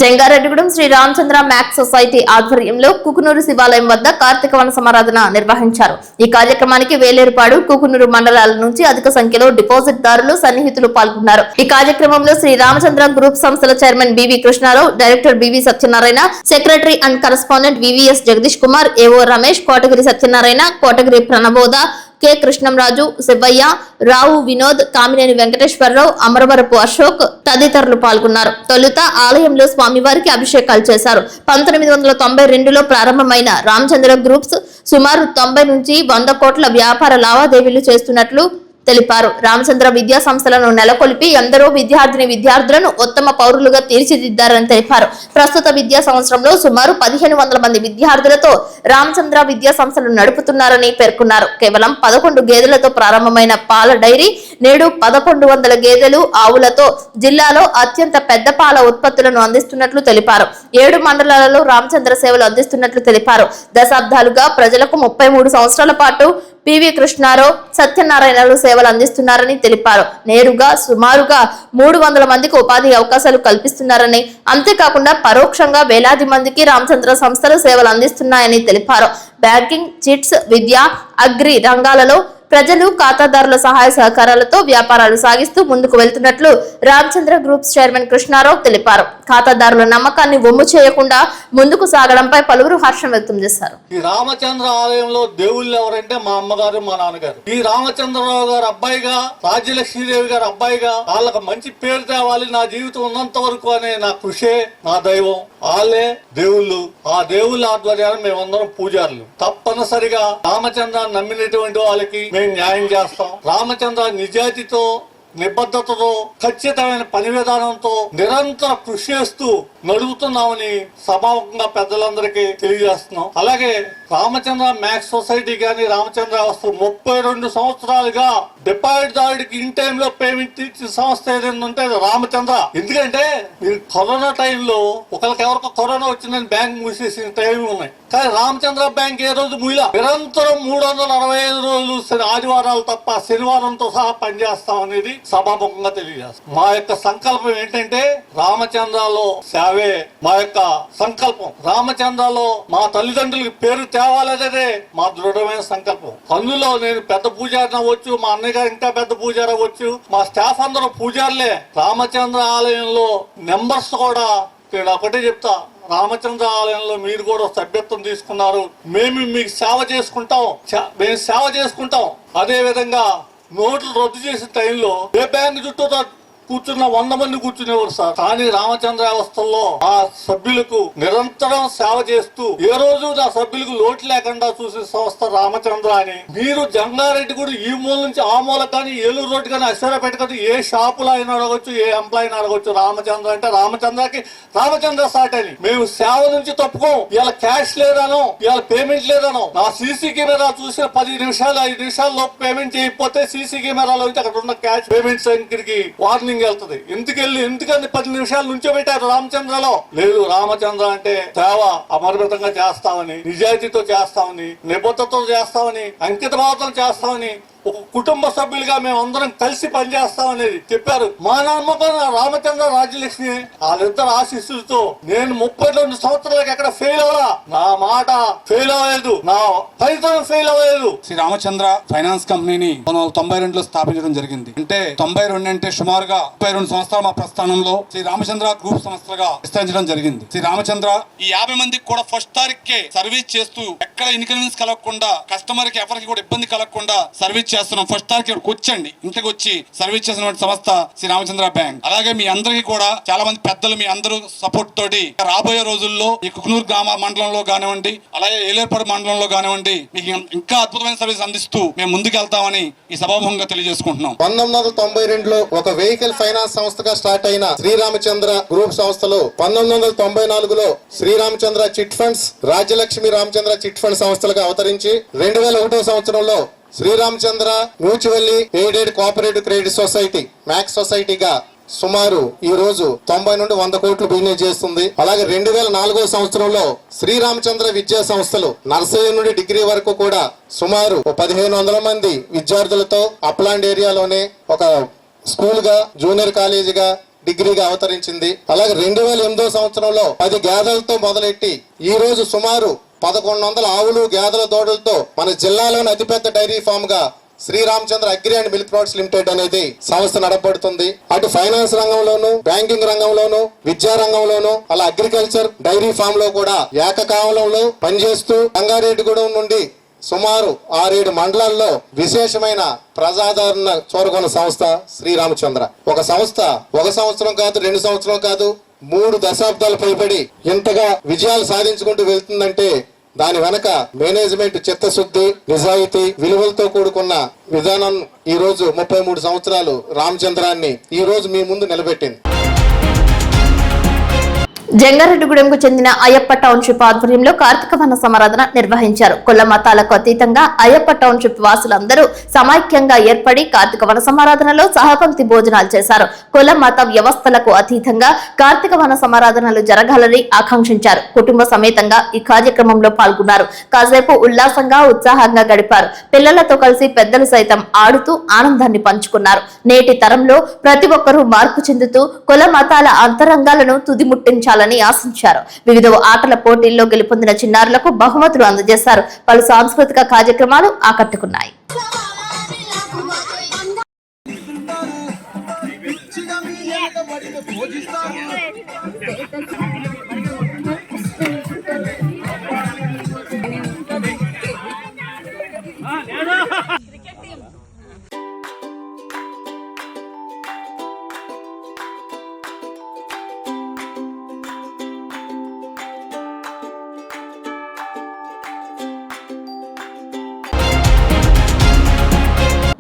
Jangareddygudem Sri Ramachandra maths society ఆధ్వర్యంలో కుకునూరు శివాలయం వద్ద కార్తీక వన సమారాధన నిర్వహించారు. ఈ కార్యక్రమానికి వేలేరుపాడు, కుకునూరు మండలాల నుంచి అధిక సంఖ్యలో డిపాజిట్ దారులు, సన్నిహితులు పాల్గొన్నారు. ఈ కార్యక్రమంలో శ్రీ రామచంద్ర గ్రూప్ సంస్థల chairman BV Krishnarao, director BV Satyanarayana, secretary and correspondent VVS Jagadish Kumar, AO Ramesh, Kotagiri Satyanarayana, Kotagiri Pranabodha, K Krishnamraju, Sivayya, Rao Vinod, Kamineni Venkateswararao, Amaravarapu Ashok తదితరులు పాల్గొన్నారు. తొలుత ఆలయంలో స్వామివారికి అభిషేకాలు చేశారు. 1992లో ప్రారంభమైన రామచంద్ర గ్రూప్స్ సుమారు 90 నుంచి 100 కోట్ల వ్యాపార లావాదేవీలు చేస్తున్నట్లు తెలిపారు. రామచంద్ర విద్యా సంస్థలను నెలకొల్పి ఎందరో విద్యార్థులను ఉత్తమ పౌరులుగా తీర్చిదిద్దారని తెలిపారు. ప్రస్తుత విద్యా సంవత్సరంలో సుమారు 1500 మంది విద్యార్థులతో రామచంద్ర విద్యా సంస్థలు నడుపుతున్నారని పేర్కొన్నారు. కేవలం 11 గేదెలతో ప్రారంభమైన పాల డైరీ నేడు 1100 గేదెలు, ఆవులతో జిల్లాలో అత్యంత పెద్ద పాల ఉత్పత్తులను అందిస్తున్నట్లు తెలిపారు. 7 మండలాలలో రామచంద్ర సేవలు అందిస్తున్నట్లు తెలిపారు. దశాబ్దాలుగా ప్రజలకు 33 సంవత్సరాల పాటు పివి కృష్ణారావు, సత్యనారాయణలు సేవలు అందిస్తున్నారని తెలిపారు. నేరుగా సుమారుగా 300 మందికి ఉపాధి అవకాశాలు కల్పిస్తున్నారని, అంతేకాకుండా పరోక్షంగా వేలాది మందికి రామచంద్ర సంస్థలు సేవలు అందిస్తున్నాయని తెలిపారు. బ్యాంకింగ్, చిట్స్, విద్య, అగ్రి రంగాలలో ప్రజలు ఖాతాదారుల సహాయ సహకారాలతో వ్యాపారాలు సాగిస్తూ ముందుకు వెళ్తున్నట్లు రామచంద్ర గ్రూప్స్ చైర్మన్ కృష్ణారావు తెలిపారు. ఖాతాదారుల నమ్మకాన్ని వమ్ము చేయకుండా ముందుకు సాగడంపై పలువురు హర్షం వ్యక్తం చేశారు. ఈ రామచంద్ర ఆలయంలో దేవుళ్ళు ఎవరంటే మా అమ్మగారు, మా నాన్నగారు. ఈ రామచంద్రరావు గారు అబ్బాయిగా, రాజ్యలక్ష్మీదేవి గారు అబ్బాయిగా వాళ్ళకి మంచి పేరు తేవాలి నా జీవితం ఉన్నంత వరకు అనే నా కృషే, నా దైవం. వాళ్ళే దేవుళ్ళు. ఆ దేవుళ్ళ ఆధ్వర్యాన్ని మేమందరం పూజారులు. తప్పనిసరిగా రామచంద్రాన్ని నమ్మినటువంటి వాళ్ళకి న్యాయం చేస్తాం. రామచంద్ర నిజాయితీతో, నిబద్ధతతో, ఖచ్చితమైన పని విధానంతో నిరంతర కృషి చేస్తూ నడుపుతున్నామని సభాముఖంగా పెద్దలందరికీ తెలియజేస్తున్నాం. అలాగే రామచంద్ర మ్యాథ్స్ సొసైటీ గాని, రామచంద్ర వస్తు 32 సంవత్సరాలుగా డిపాజిట్ దారుడికి ఇన్ టైమ్ లో పేమెంట్ ఇచ్చిన సంస్థ ఏదంటే రామచంద్ర. ఎందుకంటే మీరు కరోనా టైంలో ఎవరికో కరోనా వచ్చిందని బ్యాంక్ మూసేసిన టైం ఉన్నాయి. కానీ రామచంద్ర బ్యాంక్ ఏ రోజు మూలా నిరంతరం 365 రోజులు ఆదివారాలు తప్ప శనివారంతో సహా పనిచేస్తాం అనేది సభాముఖంగా తెలియజేస్తాం. మా యొక్క సంకల్పం ఏంటంటే రామచంద్రలో సేవే మా యొక్క సంకల్పం. రామచంద్రలో మా తల్లిదండ్రులకి పేరు తేవాలనేదే మా దృఢమైన సంకల్పం. అందులో నేను పెద్ద పూజారి అవ్వచ్చు, మా అన్నయ్య గారు ఇంకా పెద్ద పూజారి అవ్వచ్చు, మా స్టాఫ్ అందరూ పూజారులే. రామచంద్ర ఆలయంలో నెంబర్స్ కూడా నేను ఒకటే చెప్తా, రామచంద్ర ఆలయంలో మీరు కూడా సభ్యత్వం తీసుకున్నారు, మేము మీకు సేవ చేసుకుంటాం, మేము సేవ చేసుకుంటాం. అదే విధంగా నోట్లు రద్దు చేసిన టైంలో ఏ బ్యాంక్ చుట్టూ కూర్చున్న 100 మంది కూర్చునేవారు సార్. కానీ రామచంద్ర వ్యవస్థల్లో ఆ సభ్యులకు నిరంతరం సేవ చేస్తూ ఏ రోజు నా సభ్యులకు లోటు లేకుండా చూసే సంస్థ రామచంద్ర అని. మీరు జంగారెడ్డి కూడా ఈ మూల నుంచి ఆ మూల కానీ ఏలూరు రోడ్డు కానీ అశ్వరపేట కానీ ఏ షాపులో అయినా అడగొచ్చు, ఏ ఎంప్లాయ్ అయినా అడగొచ్చు. రామచంద్ర అంటే రామచంద్రకి రామచంద్ర సాట్ అని. మేము సేవ నుంచి తప్పుకోం. ఇవాళ క్యాష్ లేదనో, ఇవాళ పేమెంట్ లేదనో, నా సీసీ కెమెరా చూసిన 10 నిమిషాలు 5 నిమిషాల్లో పేమెంట్ చేయకపోతే సీసీ కెమెరాలో అక్కడ ఉన్న క్యాష్ పేమెంట్ సంఖ్యకి వార్నింగ్ వెళ్తుంది. ఎందుకని 10 నిమిషాల నుంచో పెట్టారు రామచంద్రలో. లేదు, రామచంద్ర అంటే సేవ అమర్మితంగా చేస్తామని, నిజాయితీతో చేస్తామని, నిబద్ధతతో చేస్తామని, అంకిత భావంతో చేస్తామని, ఒక కుటుంబ సభ్యులుగా మేము అందరం కలిసి పనిచేస్తామనేది చెప్పారు. మా నమ్మకం రామచంద్ర రాజ్యలక్ష్మి వాళ్ళిద్దరు ఆశీస్సులతో నేను 32 సంవత్సరాలకు ఎక్కడ ఫెయిల్ అవ్వలా. నా మాట ఫెయిల్ అవ్వలేదు, నా ఫలితం ఫెయిల్ అవ్వలేదు. శ్రీ రామచంద్ర ఫైనాన్స్ కంపెనీని 1992లో స్థాపించడం జరిగింది. అంటే 92 అంటే సుమారుగా 32 సంవత్సరాల మా ప్రస్థానంలో శ్రీ రామచంద్ర గ్రూప్ సంస్థలుగా విస్తరించడం జరిగింది. శ్రీ రామచంద్ర ఈ 50 మందికి కూడా ఫస్ట్ తారీఖుకే సర్వీస్ చేస్తూ ఎక్కడ ఇన్కన్వీనియన్స్ కలగకుండా, కస్టమర్ కి ఎవరికి కూడా ఇబ్బంది కలగకుండా సర్వీస్ చేస్తున్నాం. ఫస్ట్ తారీఖు కూర్చోండి, ఇంటికి వచ్చి సర్వీస్ చేసిన సంస్థ శ్రీ రామచంద్ర బ్యాంక్. అలాగే మీ అందరికీ కూడా చాలా మంది పెద్దలు మీ అందరూ సపోర్ట్ తోటి రాబోయే రోజుల్లో ఈ కుకునూరు గ్రామ మండలంలో కానివ్వండి, అలాగే ఏలేరుపాడు మండలంలో కానివ్వండి, మీకు ఇంకా అద్భుతమైన సర్వీస్ అందిస్తూ మేము ముందుకు వెళ్తామని ఈ సభాముఖంగా తెలియజేసుకుంటున్నాం. 1992లో ఒక వెహికల్ ఫైనాన్స్ సంస్థగా స్టార్ట్ అయిన శ్రీరామచంద్ర గ్రూప్ సంస్థలు 1994లో Sriramachandra chit funds, Rajyalakshmi Ramachandra chit fund సంస్థలుగా అవతరించి 2001వ సంవత్సరంలో Sriramachandra mutually aided cooperative credit society MACS సొసైటీగా సుమారు ఈ రోజు 90 నుండి 100 కోట్లు బిజినెస్ చేస్తుంది. అలాగే 2004వ సంవత్సరంలో శ్రీరామచంద్ర విద్యా సంస్థలు నర్సరీ నుండి డిగ్రీ వరకు కూడా సుమారు 1500 మంది విద్యార్థులతో అప్లాండ్ ఏరియాలోనే ఒక స్కూల్ గా, జూనియర్ కాలేజీగా, డిగ్రీగా అవతరించింది. అలాగే 2008వ సంవత్సరంలో 10 గేదెలతో మొదలెట్టి ఈ రోజు సుమారు 1100 ఆవులు, గేదెల దూడలతో మన జిల్లాలోని అతిపెద్ద డైరీ ఫామ్ గా Sriramachandra agri and milk products limited అనేది సంస్థ నడపబడుతుంది. అటు ఫైనాన్స్ రంగంలోను, బ్యాంకింగ్ రంగంలోను, విద్యా రంగంలోను, అలా అగ్రికల్చర్, డైరీ ఫామ్ లో కూడా ఏకకాలంలో పనిచేస్తూ రంగారెడ్డిగూడెం నుండి సుమారు 6-7 మండలాల్లో విశేషమైన ప్రజాదరణ చూరగొన్న సంస్థ శ్రీరామచంద్ర. ఒక సంస్థ ఒక సంవత్సరం కాదు, 2 సంవత్సరం కాదు, 3 దశాబ్దాలు పైబడి ఇంతగా విజయాలు సాధించుకుంటూ వెళ్తుందంటే దాని వెనక మేనేజ్మెంట్ చిత్తశుద్ధి, నిజాయితీ, విలువలతో కూడుకున్న విధానం ఈ రోజు 33 సంవత్సరాలు రామచంద్రాన్ని ఈ రోజు మీ ముందు నిలబెట్టింది. జంగారెడ్డిగూడెంకు చెందిన అయ్యప్ప టౌన్షిప్ ఆధ్వర్యంలో కార్తీక వన సమారాధన నిర్వహించారు. కుల మతాలకు అతీతంగా అయ్యప్ప టౌన్షిప్ వాసులందరూ సమైక్యంగా ఏర్పడి కార్తీక వన సమారాధనలో సహపంక్తి భోజనాలు చేశారు. కుల మత వ్యవస్థలకు అతీతంగా కార్తీక వన సమారాధనలు జరగాలని ఆకాంక్షించారు. కుటుంబ సమేతంగా ఈ కార్యక్రమంలో పాల్గొన్నారు. కాసేపు ఉల్లాసంగా, ఉత్సాహంగా గడిపారు. పిల్లలతో కలిసి పెద్దలు సైతం ఆడుతూ ఆనందాన్ని పంచుకున్నారు. నేటి తరంలో ప్రతి ఒక్కరూ మార్పు చెందుతూ కుల మతాల అంతరంగాలను తుదిముట్టించాలని ఆశించారు. వివిధ ఆటల పోటీల్లో గెలుపొందిన చిన్నారులకు బహుమతులు అందజేశారు. పలు సాంస్కృతిక కార్యక్రమాలు ఆకట్టుకున్నాయి.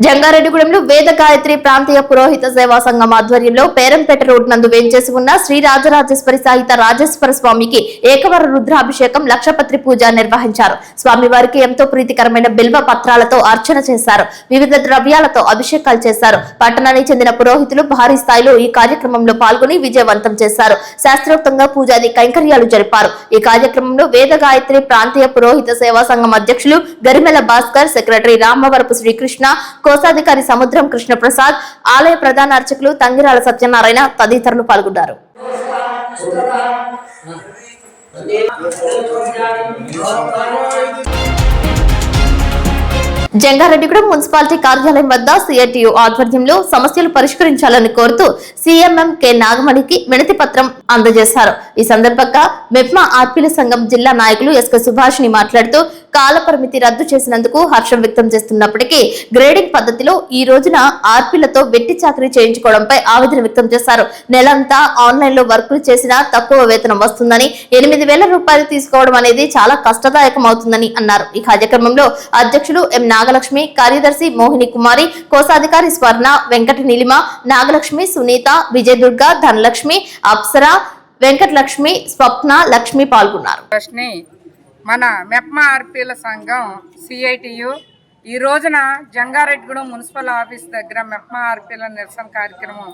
జంగారెడ్డిగూడెంలో వేద గాయత్రి ప్రాంతీయ పురోహిత సేవా సంఘం ఆధ్వర్యంలో పేరంపేట రోడ్ నందు వేంచేసి ఉన్న శ్రీ రాజరాజేశ్వరి సహిత రాజేశ్వర స్వామికి ఏకవర రుద్రాభిషేకం, లక్షపత్రి పూజ నిర్వహించారు. స్వామివారికి ఎంతో ప్రీతికరమైన బిల్వ పత్రాలతో అర్చన చేశారు. వివిధ ద్రవ్యాలతో అభిషేకాలు చేశారు. పట్టణానికి చెందిన పురోహితులు భారీ స్థాయిలో ఈ కార్యక్రమంలో పాల్గొని విజయవంతం చేశారు. శాస్త్రోక్తంగా పూజాది కైంకర్యాలు జరిపారు. ఈ కార్యక్రమంలో వేద గాయత్రి ప్రాంతీయ పురోహిత సేవా సంఘం అధ్యక్షులు గరిమెల భాస్కర్, సెక్రటరీ రామవరపు శ్రీకృష్ణ, కోశాధికారి సముద్రం కృష్ణప్రసాద్, ఆలయ ప్రధాన అర్చకులు తంగిరాల సత్యనారాయణ తదితరులు పాల్గొన్నారు. జంగారెడ్డిగూడెం మున్సిపాలిటీ కార్యాలయం వద్ద సిఐటియు ఆధ్వర్యంలో సమస్యలు పరిష్కరించాలని కోరుతూ సీఎంఎం కె నాగమణికి వినతి పత్రం అందజేశారు. ఈ సందర్భంగా మెప్మా ఆర్పీల సంఘం జిల్లా నాయకులు ఎస్కే సుభాషిణి మాట్లాడుతూ కాల పరిమితి రద్దు చేసినందుకు హర్షం వ్యక్తం చేస్తున్నప్పటికీ గ్రేడింగ్ పద్ధతిలో ఈ రోజున ఆర్పీలతో వెట్టి చాకరీ చేయించుకోవడంపై ఆవేదన వ్యక్తం చేశారు. నెలంతా ఆన్లైన్ లో వర్కులు చేసినా తక్కువ వేతనం వస్తుందని, 8,000 రూపాయలు తీసుకోవడం అనేది చాలా కష్టదాయకం అవుతుందని అన్నారు. ఈ కార్యక్రమంలో అధ్యక్షులు ఎం నాగలక్ష్మి, కార్యదర్శి మోహిని కుమారి, కోశాధికారి స్వర్ణ, వెంకట నీలిమ, నాగలక్ష్మి, సునీత, విజయదుర్గ, ధనలక్ష్మి, అప్సర, వెంకటలక్ష్మి, స్వప్న, లక్ష్మి పాల్గొన్నారు. మన మెప్మా ఆర్పీల సంఘం సిఐటియు ఈ రోజున జంగారెడ్డిగూడెం మున్సిపల్ ఆఫీస్ దగ్గర మెప్మా ఆర్పీల నిరసన కార్యక్రమం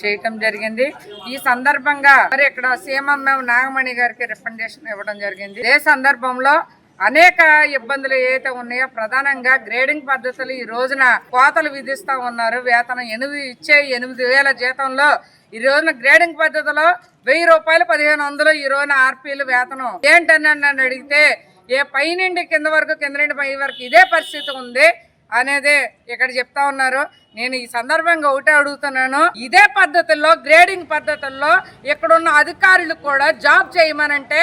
చేయటం జరిగింది. ఈ సందర్భంగా మరి ఇక్కడ సీఎంఎం నాగమణి గారికి రికమెండేషన్ ఇవ్వడం జరిగింది. ఈ సందర్భంలో అనేక ఇబ్బందులు ఏదైతే ఉన్నాయో ప్రధానంగా గ్రేడింగ్ పద్ధతులు ఈ రోజున కోతలు విధిస్తా ఉన్నారు. వేతనం 8,000 జీతంలో ఈ రోజున గ్రేడింగ్ పద్ధతిలో 1,000 రూపాయలు 1,500 ఈ రోజున ఆర్పీలు వేతనం ఏంటని నన్ను అడిగితే ఏ పై నుండి కింద వరకు, కింద నుండి పై వరకు ఇదే పరిస్థితి ఉంది అనేది ఇక్కడ చెప్తా ఉన్నారు. నేను ఈ సందర్భంగా ఒకటే అడుగుతున్నాను, ఇదే పద్ధతుల్లో గ్రేడింగ్ పద్ధతుల్లో ఇక్కడున్న అధికారులు కూడా జాబ్ చేయమనంటే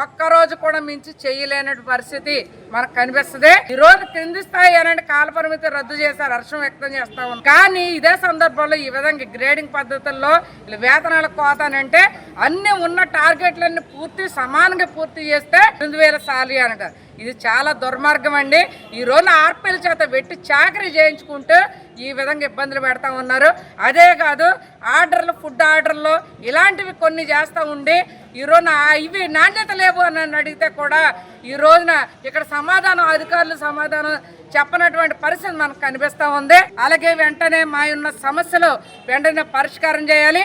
ఒక్కరోజు కూడా మించి చేయలేని పరిస్థితి మనకు కనిపిస్తుంది. ఈ రోజు కింది స్థాయి అనే కాలపరిమితి రద్దు చేశారు, హర్షం వ్యక్తం చేస్తా ఉన్నాం. కానీ ఇదే సందర్భంలో ఈ విధంగా గ్రేడింగ్ పద్ధతుల్లో వేతనాల కోత అంటే అన్ని ఉన్న టార్గెట్లన్నీ సమానంగా పూర్తి చేస్తే 8,000 సాలరీ అంటారు. ఇది చాలా దుర్మార్గం అండి. ఈ రోజు ఆర్పీల చేత వెట్టి చాకరీ చేయించుకుంటూ ఈ విధంగా ఇబ్బందులు పెడతా ఉన్నారు. అదే కాదు ఆర్డర్లు, ఫుడ్ ఆర్డర్లు ఇలాంటివి కొన్ని చేస్తూ ఉండి ఈ రోజున ఇవి నాణ్యత లేవు అని అడిగితే కూడా ఈ రోజున ఇక్కడ అధికారులు సమాధానం చెప్పనటువంటి పరిస్థితి మనకు కనిపిస్తూ ఉంది. అలాగే వెంటనే మా ఉన్న సమస్యలు వెంటనే పరిష్కారం చేయాలి.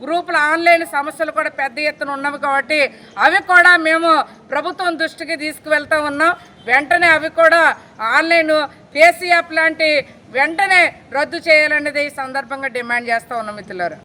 గ్రూపుల ఆన్లైన్ సమస్యలు కూడా పెద్ద ఎత్తున ఉన్నవి కాబట్టి అవి కూడా మేము ప్రభుత్వం దృష్టికి తీసుకువెళ్తా ఉన్నాం. వెంటనే అవి కూడా ఆన్లైన్ ఫేస్ యాప్ లాంటి వెంటనే రద్దు చేయాలనేది ఈ సందర్భంగా డిమాండ్ చేస్తా ఉన్నాం మిత్రులారా.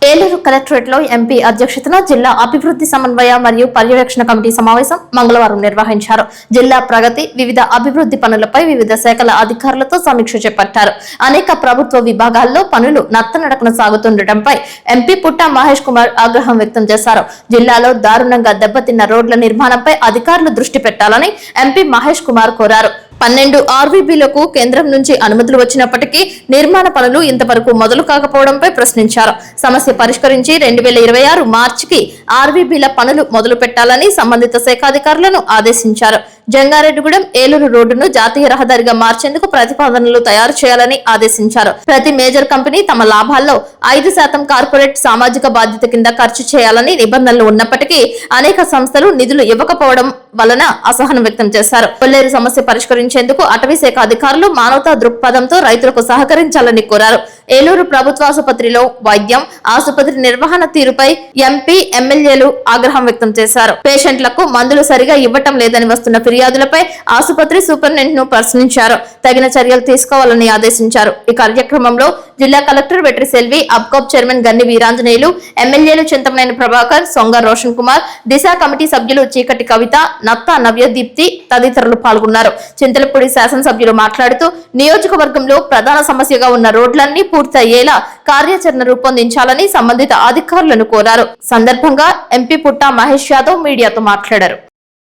ఏలూరు కలెక్టరేట్ లో ఎంపీ అధ్యక్షతన జిల్లా అభివృద్ధి సమన్వయ మరియు పర్యవేక్షణ కమిటీ సమావేశం మంగళవారం నిర్వహించారు. జిల్లా ప్రగతి, వివిధ అభివృద్ధి పనులపై వివిధ శాఖల అధికారులతో సమీక్ష చేపట్టారు. అనేక ప్రభుత్వ విభాగాల్లో పనులు నత్తనడకన సాగుతుండటంపై ఎంపీ పుట్టా మహేష్ కుమార్ ఆగ్రహం వ్యక్తం చేశారు. జిల్లాలో దారుణంగా దెబ్బతిన్న రోడ్ల నిర్మాణంపై అధికారులు దృష్టి పెట్టాలని ఎంపీ మహేష్ కుమార్ కోరారు. 12 ఆర్వీబీలకు కేంద్రం నుంచి అనుమతులు వచ్చినప్పటికీ నిర్మాణ పనులు ఇంతవరకు మొదలు కాకపోవడంపై ప్రశ్నించారు. సమస్య పరిష్కరించి 2026 మార్చికి ఆర్వీబీల పనులు మొదలు పెట్టాలని సంబంధిత శాఖాధికారులను ఆదేశించారు. జంగారెడ్డిగూడెం ఏలూరు రోడ్డును జాతీయ రహదారిగా మార్చేందుకు ప్రతిపాదనలు తయారు చేయాలని ఆదేశించారు. ప్రతి మేజర్ కంపెనీ తమ లాభాల్లో 5% కార్పొరేట్ సామాజిక బాధ్యత కింద ఖర్చు చేయాలని నిబంధనలు ఉన్నప్పటికీ అనేక సంస్థలు నిధులు ఇవ్వకపోవడం వలన అసహనం వ్యక్తం చేశారు. కొల్లేరు సమస్య పరిష్కరించేందుకు అటవీ శాఖ అధికారులు మానవతా దృక్పథంతో రైతులకు సహకరించాలని కోరారు. ఏలూరు ప్రభుత్వ ఆసుపత్రిలో వైద్యం, ఆసుపత్రి నిర్వహణ తీరుపై ఎంపీ, ఎమ్మెల్యేలు ఆగ్రహం వ్యక్తం చేశారు. పేషెంట్లకు మందులు సరిగా ఇవ్వటం లేదని వస్తున్న ఫిర్యాదులపై ఆసుపత్రి సూపరింటెండెంట్ ను ప్రశ్నించారు. తగిన చర్యలు తీసుకోవాలని ఆదేశించారు. ఈ కార్యక్రమంలో జిల్లా కలెక్టర్ వెట్రి సెల్వి, అబ్కాప్ చైర్మన్ గన్ని వీరాంజనేయులు, ఎమ్మెల్యేలు చింతమనేని ప్రభాకర్, సొంగ రోషన్ కుమార్, దిశ కమిటీ సభ్యులు చీకటి కవిత, నత్తా నవ్యదీప్తి తదితరులు పాల్గొన్నారు. చింతలపూడి శాసనసభ్యులు మాట్లాడుతూ నియోజకవర్గంలో ప్రధాన సమస్యగా ఉన్న రోడ్లన్నీ పూర్తయ్యేలా కార్యాచరణ రూపొందించాలని సంబంధిత అధికారులను కోరారు. సందర్భంగా ఎంపీ పుట్టా మహేష్ యాదవ్ మీడియాతో మాట్లాడారు.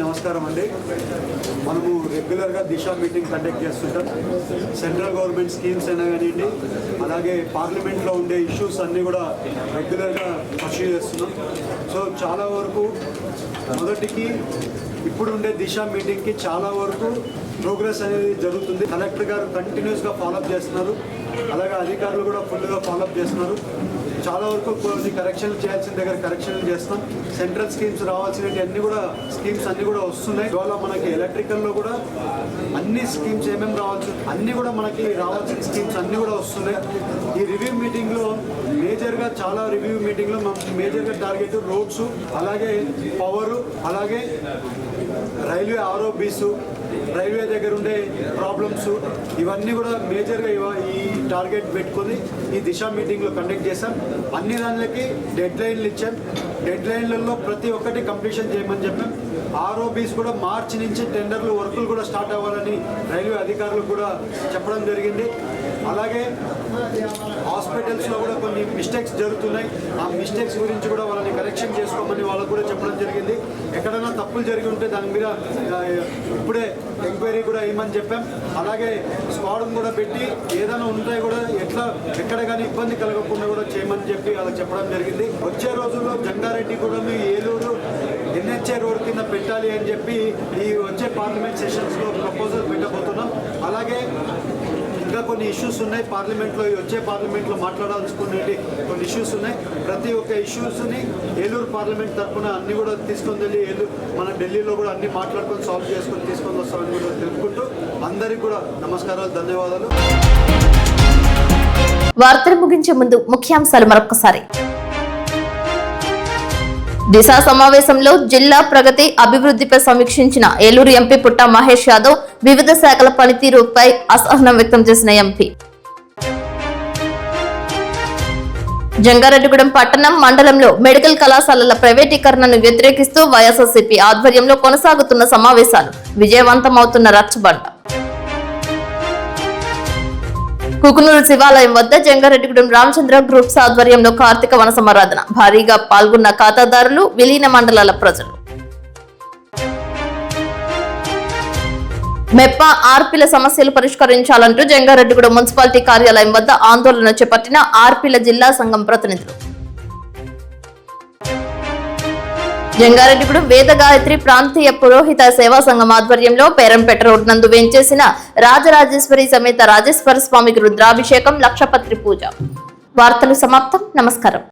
నమస్కారం అండి. మనము రెగ్యులర్గా దిశ మీటింగ్ కండక్ట్ చేస్తుంటాం. సెంట్రల్ గవర్నమెంట్ స్కీమ్స్ అయినా కానివ్వండి, అలాగే పార్లమెంట్లో ఉండే ఇష్యూస్ అన్నీ కూడా రెగ్యులర్గా పర్సూ చేస్తున్నాం. సో చాలా వరకు మొదటికి ఇప్పుడు ఉండే దిశ మీటింగ్కి చాలా వరకు ప్రోగ్రెస్ అనేది జరుగుతుంది. కలెక్టర్ గారు కంటిన్యూస్గా ఫాలోఅప్ చేస్తున్నారు, అలాగే అధికారులు కూడా ఫుల్గా ఫాలోఅప్ చేస్తున్నారు. చాలా వరకు కొన్ని కరెక్షన్లు చేయాల్సిన దగ్గర కరెక్షన్లు చేస్తాం. సెంట్రల్ స్కీమ్స్ రావాల్సినవి అన్ని కూడా వస్తున్నాయి. ఇవాళ మనకి ఎలక్ట్రికల్లో కూడా అన్ని స్కీమ్స్ ఏమేమి రావచ్చు అన్నీ కూడా మనకి రావాల్సిన స్కీమ్స్ అన్నీ కూడా వస్తున్నాయి. ఈ రివ్యూ మీటింగ్లో చాలా రివ్యూ మీటింగ్లో మేజర్గా టార్గెట్ రోడ్స్, అలాగే పవరు, అలాగే రైల్వే ఆర్ఓబీస్, రైల్వే దగ్గర ఉండే ప్రాబ్లమ్స్, ఇవన్నీ కూడా మేజర్గా ఈ టార్గెట్ పెట్టుకొని ఈ దిశ మీటింగ్లో కండక్ట్ చేశాం. అన్ని దానికి డెడ్ లైన్లు ఇచ్చాం. డెడ్ లైన్లలో ప్రతి ఒక్కటి కంప్లీషన్ చేయమని చెప్పాం. ఆర్ఓబీస్ కూడా మార్చి నుంచి టెండర్లు వర్కులు కూడా స్టార్ట్ అవ్వాలని రైల్వే అధికారులు కూడా చెప్పడం జరిగింది. అలాగే హాస్పిటల్స్లో కూడా కొన్ని మిస్టేక్స్ జరుగుతున్నాయి. ఆ మిస్టేక్స్ గురించి కూడా వాళ్ళని కరెక్షన్ చేసుకోమని వాళ్ళకు కూడా చెప్పడం జరిగింది. ఎక్కడైనా తప్పులు జరిగి ఉంటే దాని మీద ఇప్పుడే ఎంక్వైరీ కూడా ఇవ్వమని చెప్పాం. అలాగే స్క్వాడ్ని కూడా పెట్టి ఏదైనా ఉంటాయి కూడా ఎక్కడ కానీ ఇబ్బంది కలగకుండా కూడా చేయమని చెప్పి వాళ్ళకి చెప్పడం జరిగింది. వచ్చే రోజుల్లో జంగారెడ్డిగూడెం, ఏలూరు NHA రోడ్ కింద పెట్టాలి అని చెప్పి ఈ వచ్చే పార్లమెంట్ సెషన్స్లో ప్రపోజల్ పెట్టబోతున్నాం. అలాగే ఇంకా కొన్ని ఇష్యూస్ ఉన్నాయి పార్లమెంట్లో, వచ్చే పార్లమెంట్లో మాట్లాడాల్సుకునే కొన్ని ఇష్యూస్ ఉన్నాయి. ప్రతి ఒక్క ఇష్యూస్ని ఏలూరు పార్లమెంట్ తరఫున అన్ని కూడా తీసుకొని వెళ్ళి మన ఢిల్లీలో కూడా అన్ని మాట్లాడుకొని సాల్వ్ చేసుకొని తీసుకొని వస్తామని కూడా తెలుపుకుంటూ అందరికీ కూడా నమస్కారాలు, ధన్యవాదాలు. వార్తలు ముగించే ముందు ముఖ్యాంశాలు మరొకసారి. దిశ సమావేశంలో జిల్లా ప్రగతి అభివృద్ధిపై సమీక్షించిన ఏలూరు ఎంపీ పుట్ట మహేష్ యాదవ్. వివిధ శాఖల పనితీరుపై అసహనం వ్యక్తం చేసిన ఎంపీ. జంగారెడ్డిగూడెం పట్టణం, మండలంలో మెడికల్ కళాశాలల ప్రైవేటీకరణను వ్యతిరేకిస్తూ వైఎస్ఆర్సీపీ ఆధ్వర్యంలో కొనసాగుతున్న సమావేశాలు విజయవంతమవుతున్న రచ్చబండ. కుకునూరు శివాలయం వద్ద జంగారెడ్డిగూడెం రామచంద్ర గ్రూప్స్ ఆధ్వర్యంలో కార్తీక వన సమారాధన. భారీగా పాల్గొన్న ఖాతాదారులు, విలీన మండలాల ప్రజలు. మెప్ప ఆర్పీల సమస్యలు పరిష్కరించాలంటూ జంగారెడ్డిగూడెం మున్సిపాలిటీ కార్యాలయం వద్ద ఆందోళన చేపట్టిన ఆర్పీల జిల్లా సంఘం ప్రతినిధులు. జంగారెడ్డిగూడెం వేద గాయత్రి ప్రాంతీయ పురోహిత సేవా సంఘం ఆధ్వర్యంలో పేరంపేట రోడ్ నందు వేంచేసిన రాజరాజేశ్వరి సమేత రాజేశ్వర స్వామికి రుద్రాభిషేకం, లక్షపత్రి పూజ. వార్తలు సమాప్తం. నమస్కారం.